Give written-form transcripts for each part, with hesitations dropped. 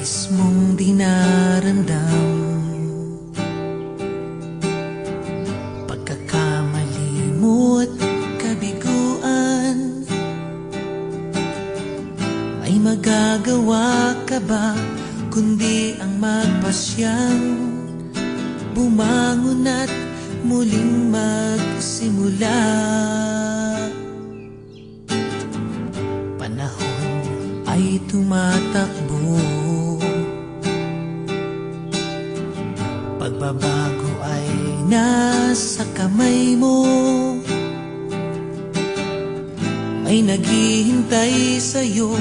Nais mong dinaramdam, pagkakamali mo't kabiguan. May magagawa ka ba kundi ang magpasyang bumangon at muling magsimula? Panahon ay tumatakbo, pagbabago ay nasa kamay mo. May naghihintay sa'yo,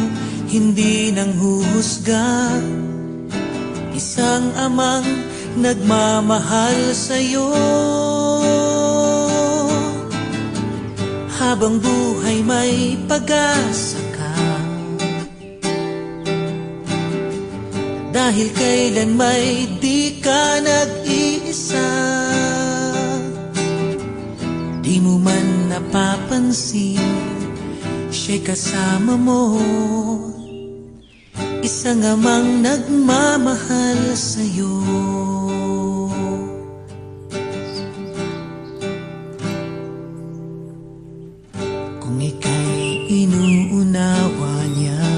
hindi nang huhusga, isang amang nagmamahal sa'yo. Habang buhay may pag-asa ka, dahil kailan may di ka nag-iisa. Di mo man napapansin, siya'y kasama mo, isang amang nagmamahal sa'yo. Kung ika'y inuunawa niya,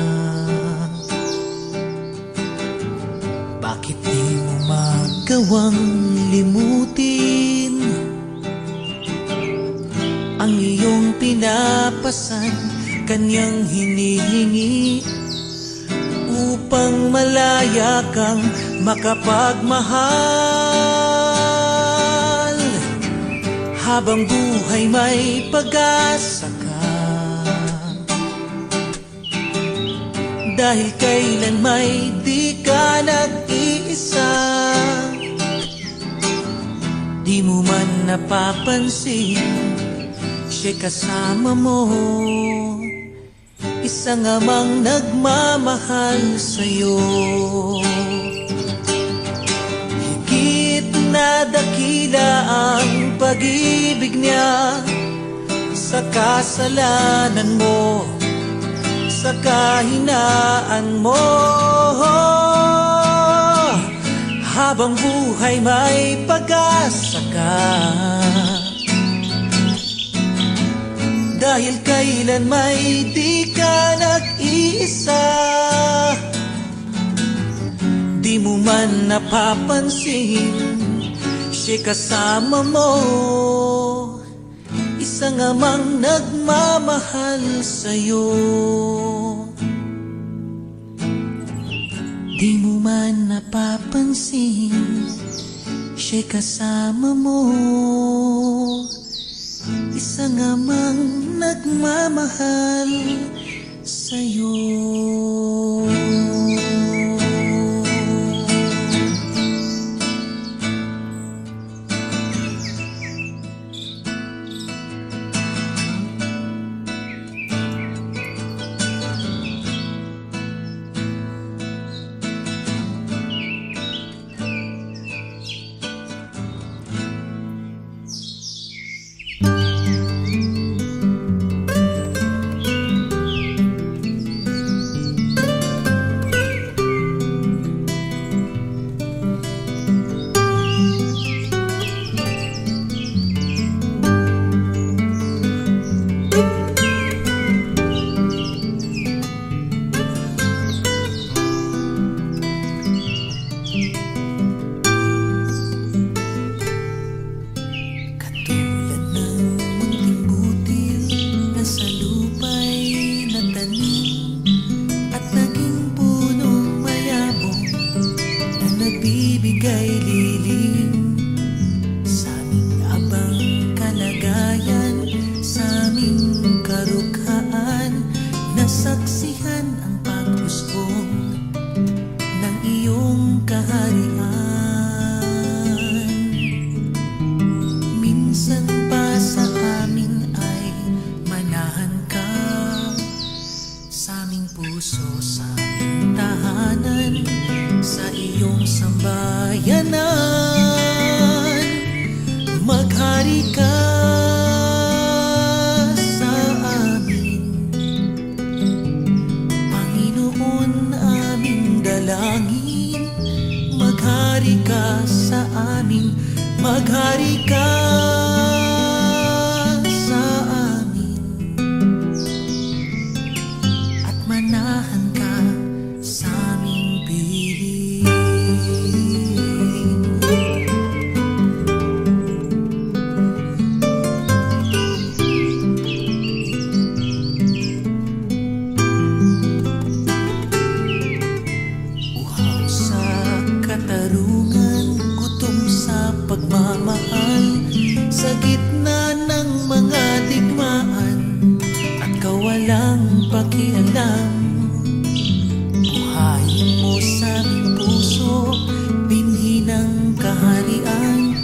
bakit di mo magawang limutin ang iyong pinapasan, kanyang hinihingi upang malaya kang makapagmahal. Habang buhay may pag-asa ka, dahil kailan may di ka nag-iisa. Di mo man napapansin, siya'y kasama mo, isang amang nagmamahal sa'yo. Higit na dakila ang pag-ibig niya sa kasalanan mo, sa kahinaan mo. Habang buhay may pag-asa ka, dahil kailan may di ka nag-iisa. Di mo man napapansin, siya'y kasama mo, isang amang nagmamahal sa'yo. Di mo man napapansin, siya'y kasama mo, isang amang nagmamahal sa'yo. Nagbibigay lilim sa aming abang kalagayan, sa aming karughaan, nasaksihan ang pag-usbong ng iyong kaharian. Minsan pa sa amin ay manahan ka, sa aming puso, sa aming tahanan, sa iyong sambayanan. Maghari ka sa amin, Panginoon, aming dala. dalangin. Maghari ka sa amin, maghari ka sa amin, at manahan ka sa aming piling. Uhaw sa katarungan, gutom sa pagmamahal, sa gitna ng mga digmaan at kawalang pakialam. Buhayin mo sa aming puso, binhi ng kaharian,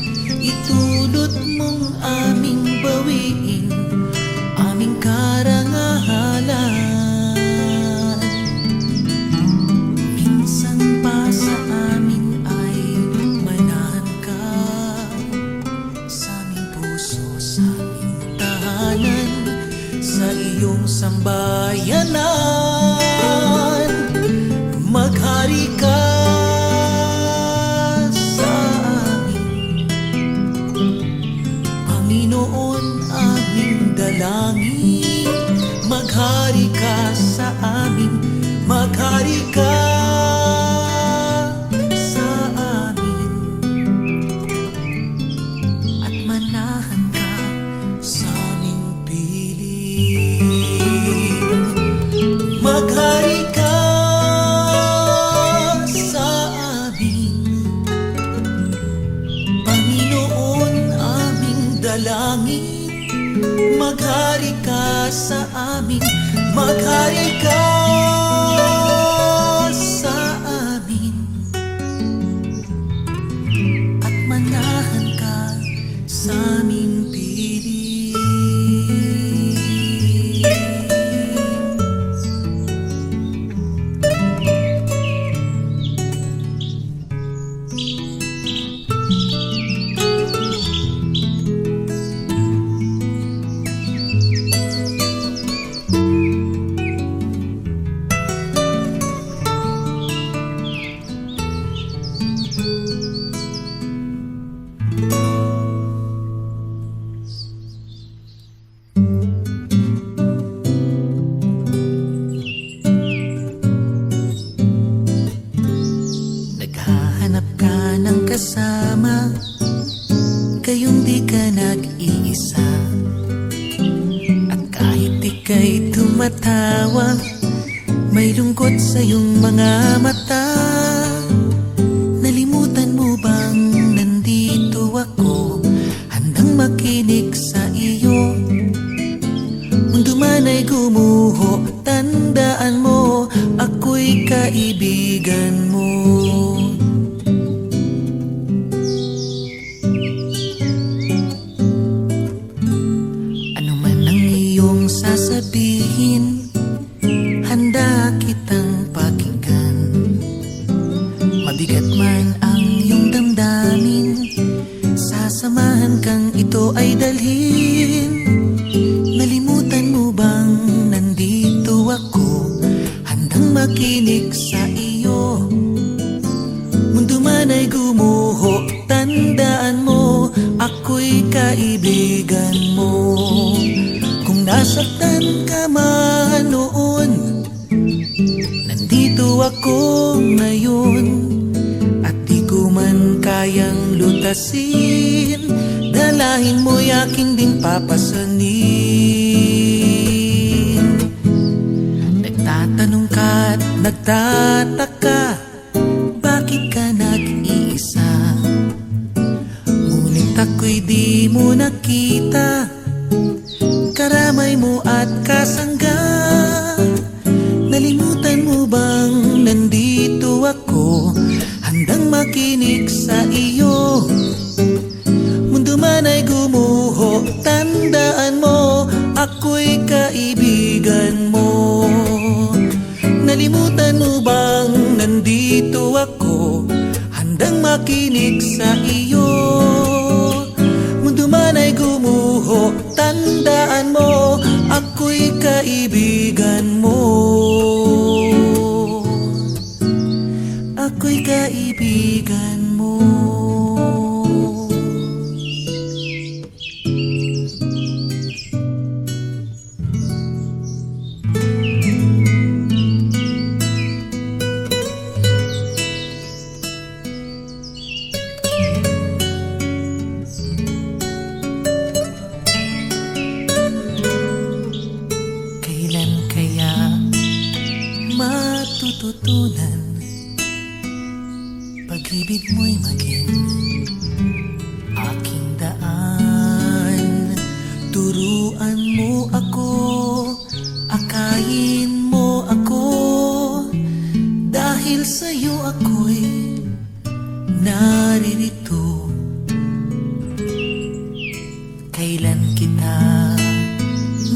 itulot mong aming bawiin, aming karangalan. Minsan pa sa amin ay manahan ka, sa aming puso, sa aming tahanan, sa iyong sambayanan. Maghari ka sa amin, Panginoon aming dalangin. Maghari ka sa amin, maghari ka sa amin, at manahan ka sa aming piling. Maghari ka sa amin, Panginoon aming dalangin. Maghari ka sa amin, maghari ka sa amin, at manahan ka sa aming piling. Naghahanap ka ng kasama, kayong di ka nag-iisa, at kahit ika'y tumatawa, may lungkot sa iyong mga mata. Nalimutan mo bang nandito ako, handang makinig sa iyo? Mundo man ay gumuho, tandaan mo, ako'y kaibigan mo. Ano man ang iyong sasabihin, handa kitang pakinggan. Mabigat man ang iyong damdamin, sasamahan kang ito ay dalhin. Nalimutan mo bang nandito ako, handang makinig sa iyo? Mundo man ay gumuho, tandaan mo, ako'y kaibigan mo. Kung nasaktan ka man noon, nandito ako ngayon, at di ko man kayang lutasin, dalahin mo'y aking ding papasanin. Nagtatanong ka at nagtataka, bakit ka nag-iisa? Ngunit ako'y di mo nakita, karamay mo at kasangga. Nalimutan mo bang nandito ako, handang makinig sa iyo? Mundo man ay gumuho, tandaan mo, ako'y kaibigan mo. Nalimutan mo bang nandito ako, handang makinig sa iyo? Mundo man ay gumuho, tandaan mo, ako'y kaibigan mo. ako'y kaibigan mo. Kailan kaya matututunan pag-ibig mo'y maging aking daan? Turuan mo ako, akayin mo ako, dahil sa'yo ako'y naririto. Kailan kita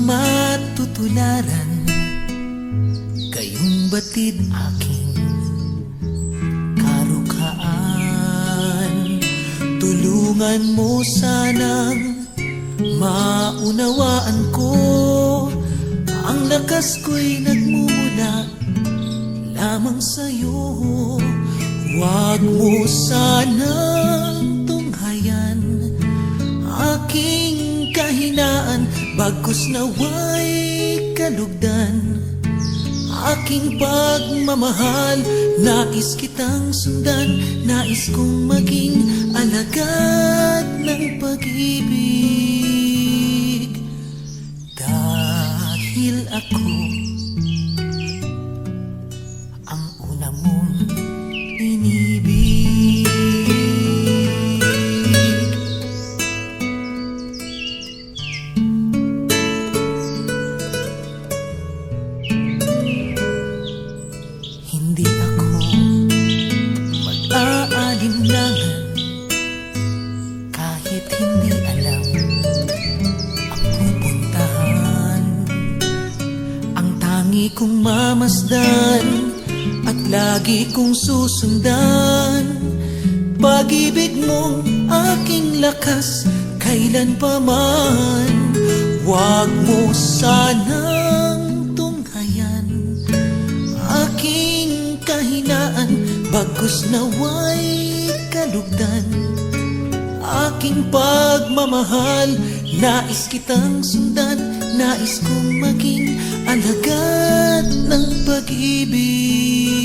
matutularan, kayong batid aking karukhaan. Tulungan mo sanang maunawaan ko, ang lakas ko'y nagmumula lamang sa'yo. Huwag mo sanang tunghayan aking kahinaan, bagkus nawa'y kalugdan aking pagmamahal. Nais kitang sundan, nais kong maging alagad ng pag-ibig. Dahil ako ang una mong inibig. Hindi ako mag-aalinlangan kahit hindi alam ang pupuntahan. Ang tangi kong mamasdan at lagi kong susundan, pag-ibig mong aking lakas kailan pa man. Huwag mo sanang tunghayan aking kahinaan, bagkus nawa'y kalugdan aking pagmamahal. Nais kitang sundan, nais kong maging alagad ng pag-ibig.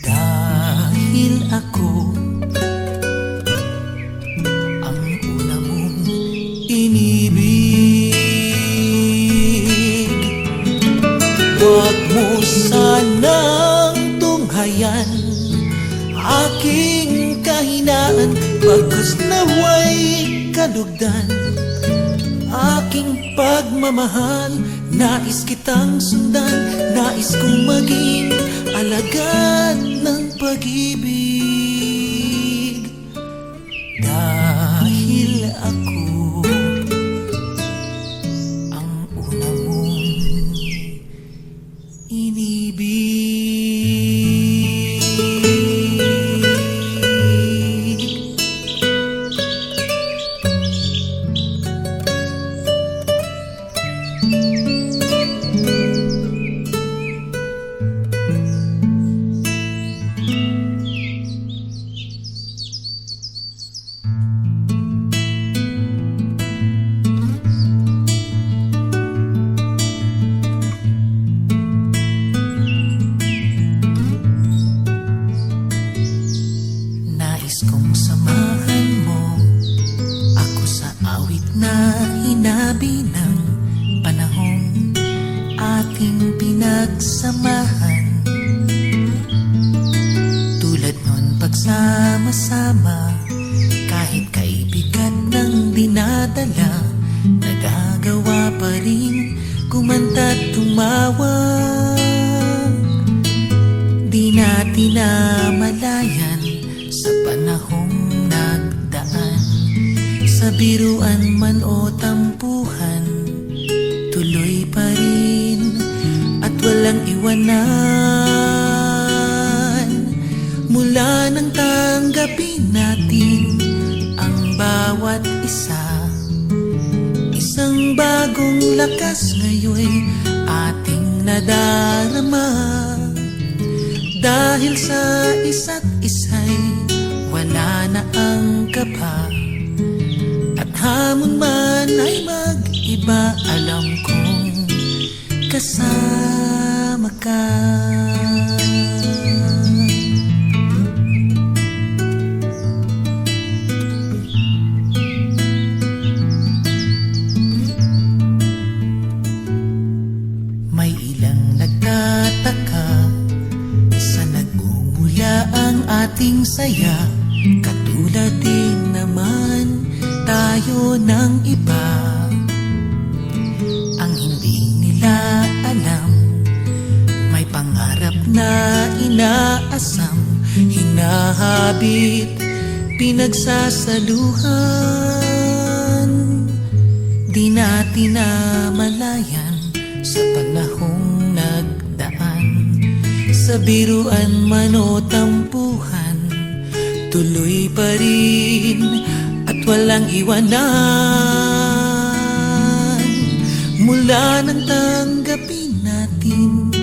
Dahil ako ang una mong inibig. Huwag mo sanang tunghayan aking kahinaan, bagkus nawa'y kalugdan aking pagmamahal. Nais kitang sundan, nais kong maging alagad ng pag-ibig. Dahil ako ang una mong inibig. Nais kong samahan mo ako sa awit na hinabi ng panahong ating pinagsamahan. Tulad nun pagsama-sama, kahit kaibigan ng dinadala, nagagawa pa rin kumanta't tumawa. Di natin namalayan sa panahong nagdaan, sa biruan man o tampuhan, tuloy pa rin at walang iwanan. Mula nang tanggapin natin ang bawat isa, isang bagong lakas ngayon'y ating nadarama. Dahil sa isa't isa'y wala na ang kaba, at hamon man ay mag-iba, alam kong kasama ka. May ilang nagtataka sa nagmumula ang ating saya, katulad din naman tayo ng iba. Ang hindi nila alam, may pangarap na inaasam, hinahabit, pinagsasaluhan. Di natin namalayan sa panahong nagdaan, sa biruan man o tampuhan, tuloy pa rin at walang iwanan. Mula nang tanggapin natin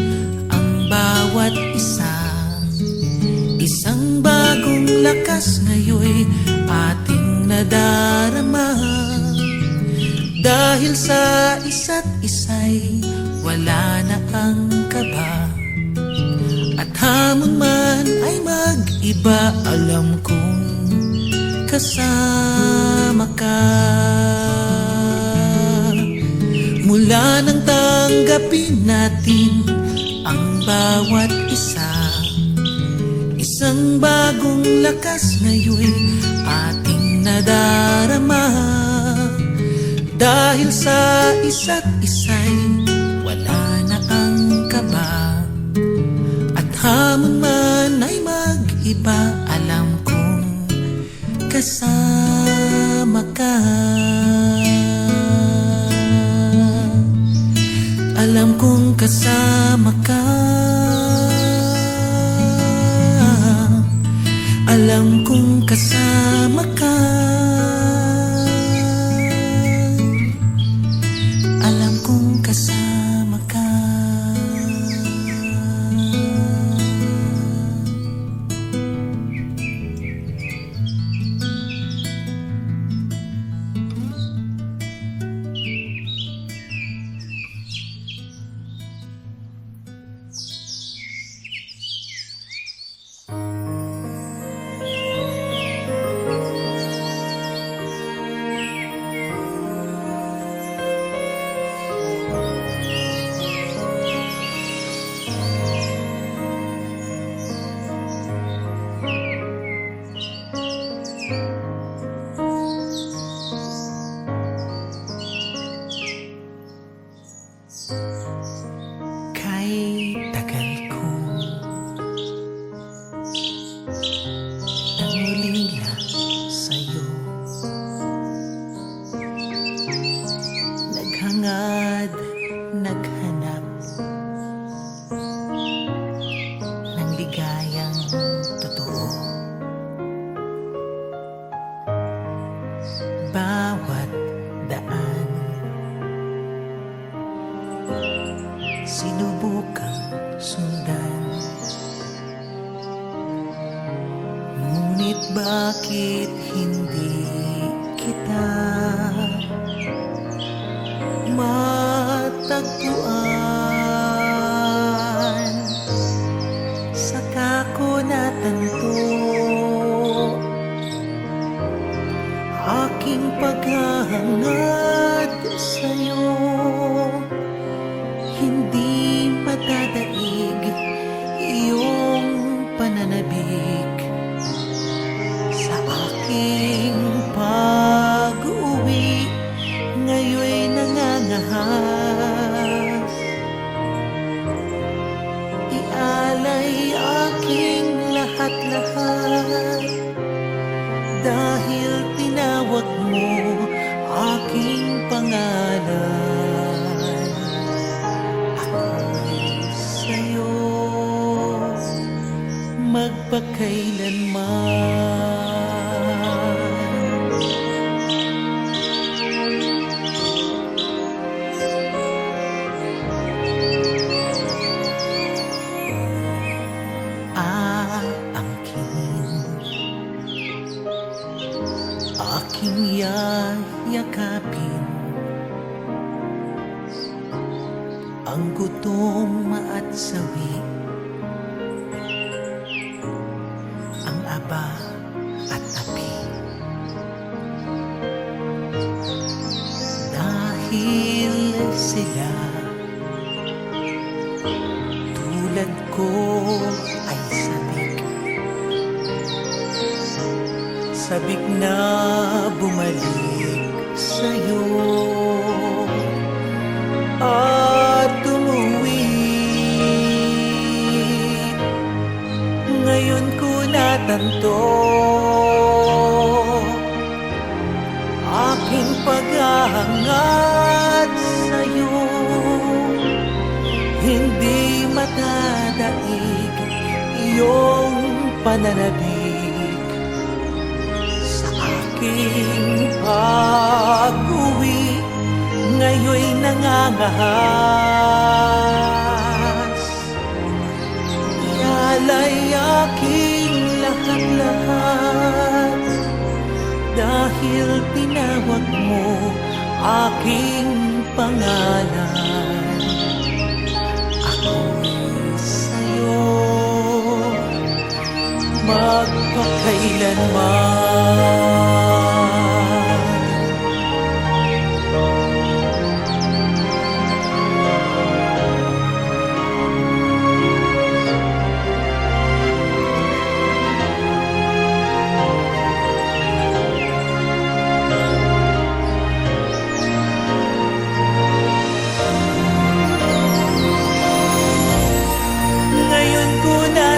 ang bawat isa, isang bagong lakas ngayon'y ating nadarama. Dahil sa isa't isa'y wala na ang kaba, at hamon man ay mag-iba, alam kong kasama ka. Mula nang tanggapin natin ang bawat isa, isang bagong lakas ngayon'y ating nadarama. Dahil sa isa't isa'y wala na ang kaba, at hamon man ay mag-iba, alam kong kasama ka. Alam kong kasama ka. Alam kong kasama ka. Alam kong kasama ka. Kay tagal ko nangulila sa'yo, naghangad, naghanap ng ligayang totoo. Bawat daan sinubukang sundan, ngunit bakit hindi kita matagpuan? Saka ko natanto aking paghahangad sa'yo, hindi matadaig iyong pananabik. Sa aking pag-uwi ngayon'y nangangahas, ialay aking lahat-lahat, dahil tinawag mo aking pangalan. Ako'y sa'yo magpakailanman. kaba at api. Dahil sila tulad ko ay sabik, sabik na bumalik sa'yo at umuwi. Ngayon ko natanto aking paghahangat sa'yo, hindi matadaig iyong pananabik sa aking pag-uwi. Ngayon'y nangangahas, yalay aking lahat-lahat, dahil tinawag mo aking pangalan. Ako'y sa'yo magpakailanman.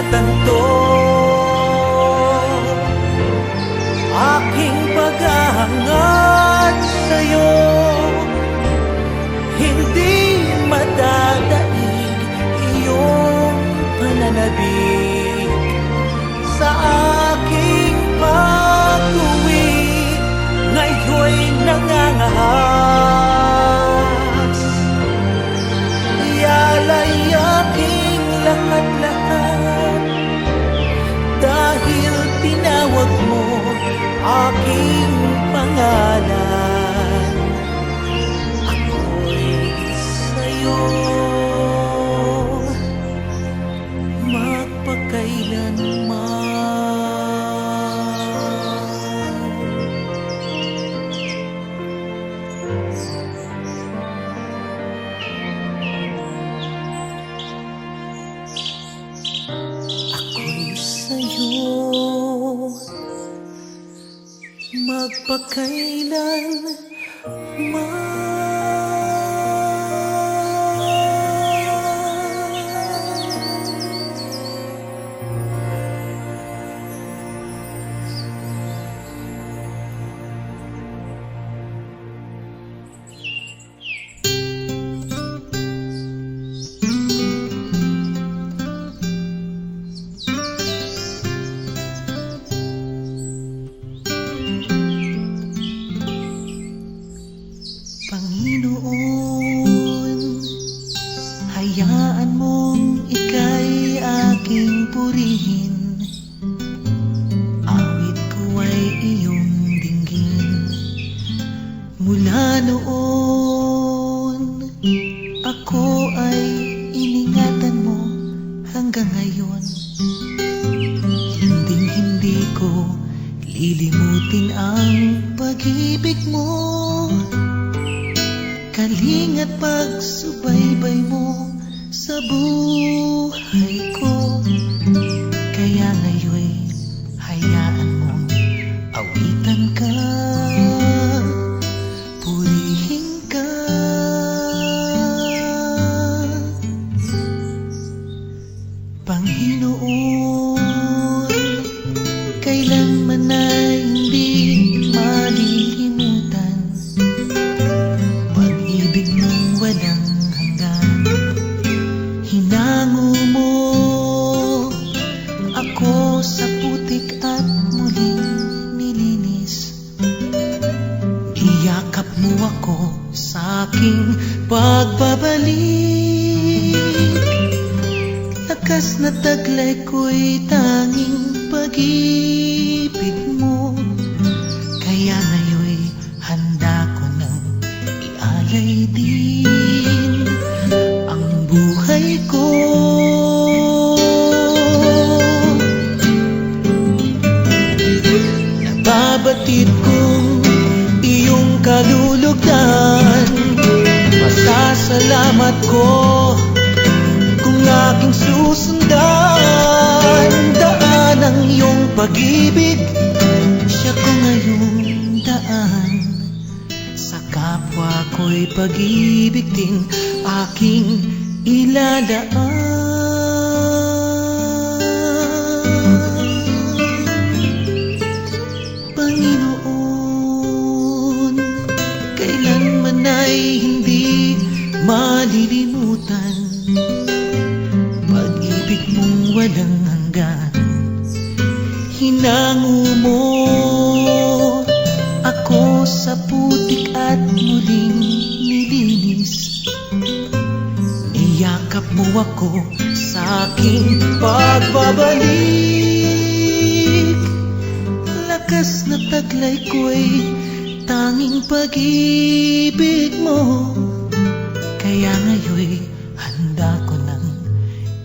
Tanto aking paghahangat sa'yo, hindi madadaig iyong pananabik sa aking pag-uwi. Ngayon'y nangangahas, yalay aking lahat-lahat, dahil tinawag mo aking pangalan. Ako'y sa'yo Panginoon, hayaan mong ika'y aking purihin. Awit ko ay iyong dinggin. Mula noon, ako ay iningatan mo hanggang ngayon. Hinding-hindi ko lilimutin ang pag-ibig mo. Kalinga't pagsubaybay mo sa buhay ko. Kaya ngayon'y hayaan mong awitan ka, purihin ka. Panginoon, kailanman ay hindi malilimutan ng walang hanggan. Hinango mo ako sa putik at muling nilinis. Iyakap mo ako sa aking pagbabalik. Lakas na taglay ko'y tanging pag-ibig mo. Kaya ngayon'y handa ko nang ialay din ang buhay ko. Batid kong iyong kalulugan, masasalamat ko kung aking susundan. Daan ang iyong pag-ibig, siya ko ngayong daan. Sa kapwa ko'y pag-ibig din aking ilalaan. Panginoon, kailanman ay hindi malilimutan pag-ibig mong walang hanggan. Hinango mo ako sa putik at muling nilinis. Niyakap mo ako sa aking pagbabalik. Lakas na taglay ko'y tanging pag-ibig mo. Kaya ngayon'y handa ko nang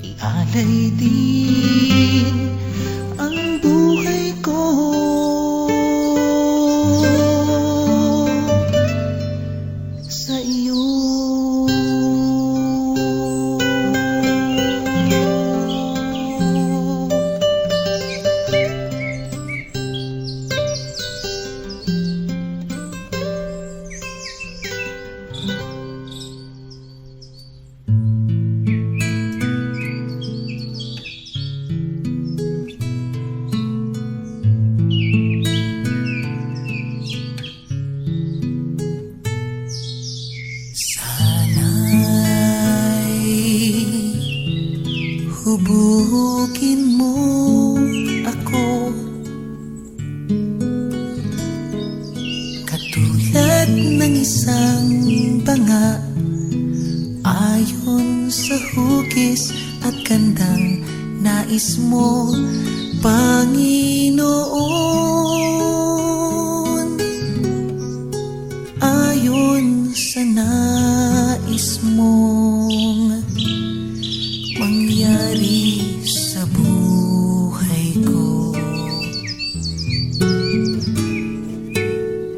ialay din ang buhay ko sa iyo. Hubugin mo ako katulad ng isang banga, ayon sa hugis at gandang nais mo, Panginoon. Ayon sa nais mong mangyari sa buhay ko,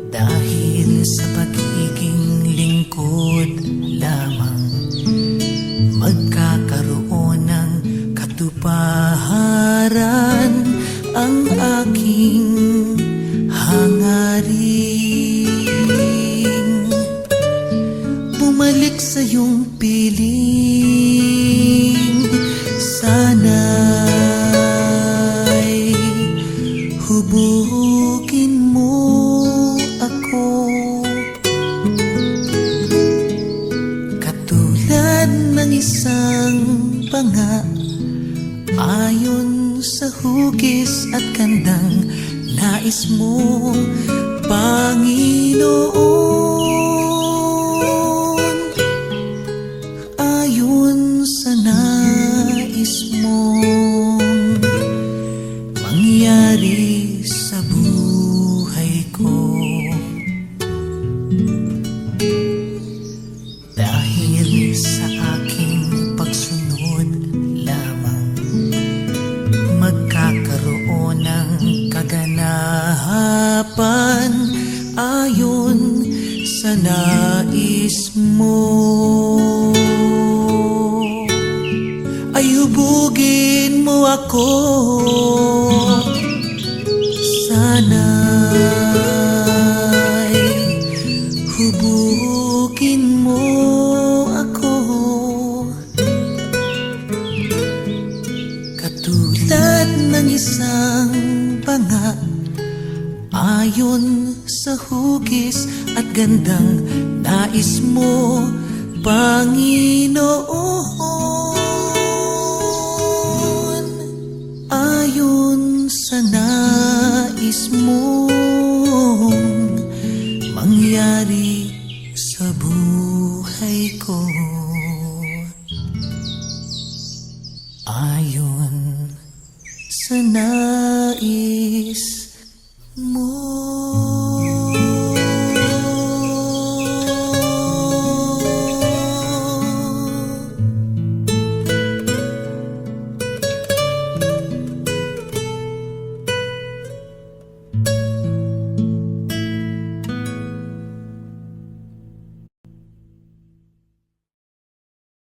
dahil sa pagiging lingkod lamang magkakaroon ng katuparan ang aking hangarin. Bumalik sa iyong piling, sana'y hubugin mo ako katulad ng isang banga, ayon sa hugis at gandang nais mo, Panginoon. Ayon sa nais mong mangyari sa buhay ko, dahil sa aking pagsunod lamang magkakaroon ng kaganapan ayon sa nais mo. Ay hubugin mo ako, sana'y hubugin mo ako katulad ng isang banga, ayon sa hugis at gandang nais mo, Panginoon. Ayon sa nais mong mangyari sa buhay ko, ayon sa nais